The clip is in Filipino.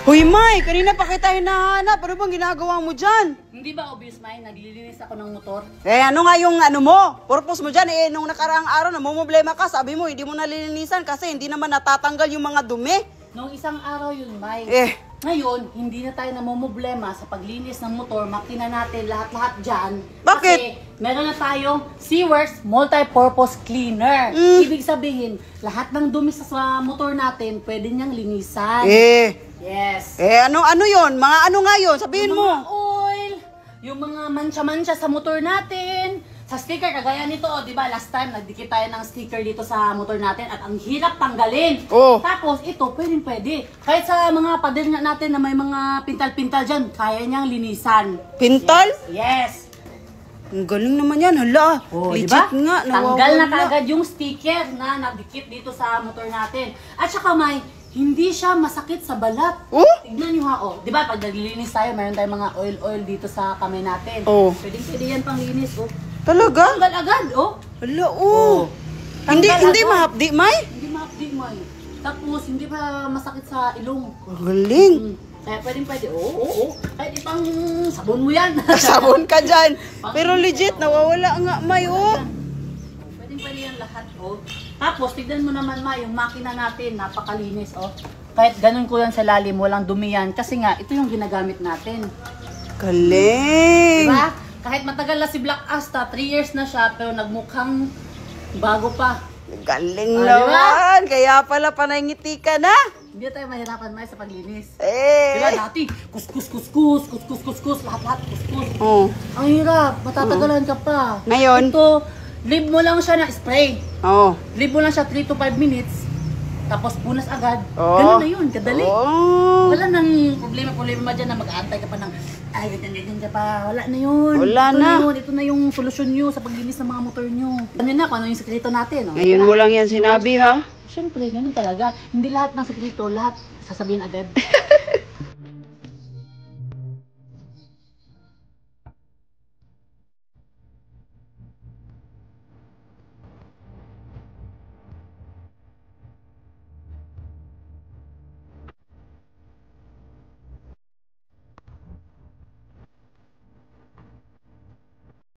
Huy, May, kanina pa kita hinahanap. Ano bang ginagawa mo dyan? Hindi ba obvious, May? Naglilinis ako ng motor. Ano nga yung ano mo? Purpose mo dyan, nung nakaraang araw, namumblema ka, sabi mo, hindi mo nalilinisan kasi hindi naman natatanggal yung mga dumi. Noong isang araw yun, May. Ngayon, hindi na tayo namumblema sa paglinis ng motor. Makina natin lahat-lahat dyan. Bakit? Kasi meron na tayong Seaworks Multi-Purpose Cleaner. Ibig sabihin, lahat ng dumi sa motor natin, pwede niyang linisan. Yes. Ano yun? Mga ano nga yun? Sabihin mo. Yung mga oil, yung mga mancha-mancha sa motor natin, sa sticker, kagaya nito, di ba, last time, nagdikit tayo ng sticker dito sa motor natin at ang hirap tanggalin. Tapos, ito, pwede. Kahit sa mga pader natin na may mga pintal-pintal dyan, kaya niyang linisan. Pintal? Yes. Ang galing naman yan, hala. Legit diba? nga, nawawala. Tanggal na kagad yung sticker na nagdikit dito sa motor natin. At saka may, hindi siya masakit sa balat. Tignan nyo ha, di ba, pag naglilinis tayo, mayroon tayong mga oil dito sa kamay natin. Pwede yan pang linis, Talaga? Tanggal agad, Hala, Hindi mahapdi, May? Hindi mahapdi, May. Tapos, hindi pa masakit sa ilong. Galing. Kaya pwede. Kahit ibang sabon mo yan. Sabon ka dyan. Pero legit, nawawala nga, May, Pwede yan lahat, Tapos, tignan mo naman, May, yung makina natin, napakalinis, Kahit ganun ko yan sa lalim, walang dumi yan. Kasi nga, ito yung ginagamit natin. Galing. Diba? Kahit matagal na si Black Asta, 3 years na siya, pero nagmukhang bago pa. Galing naman. Kaya pala panangiti ka na. Hindi tayo mahirapan, May, sa paglinis. Diba dati, kuskus, lahat, kuskus. Ang hirap, matatagalan ka pa. Ngayon? Ito, leave mo lang siya na spray. Leave mo lang siya 3 to 5 minutes. Tapos punas agad. Ganun na yun, kadali. Wala nang problema dyan na mag-aantay ka pa ng ganyan ka pa. Wala na yun. Ito na yung solusyon nyo sa paglinis ng mga motor nyo. Ganyan na kung ano yung sekreto natin. Ngayon mo lang yan sinabi, ha? Siyempre, ganun talaga. Hindi lahat ng sekreto, lahat sasabihin agad.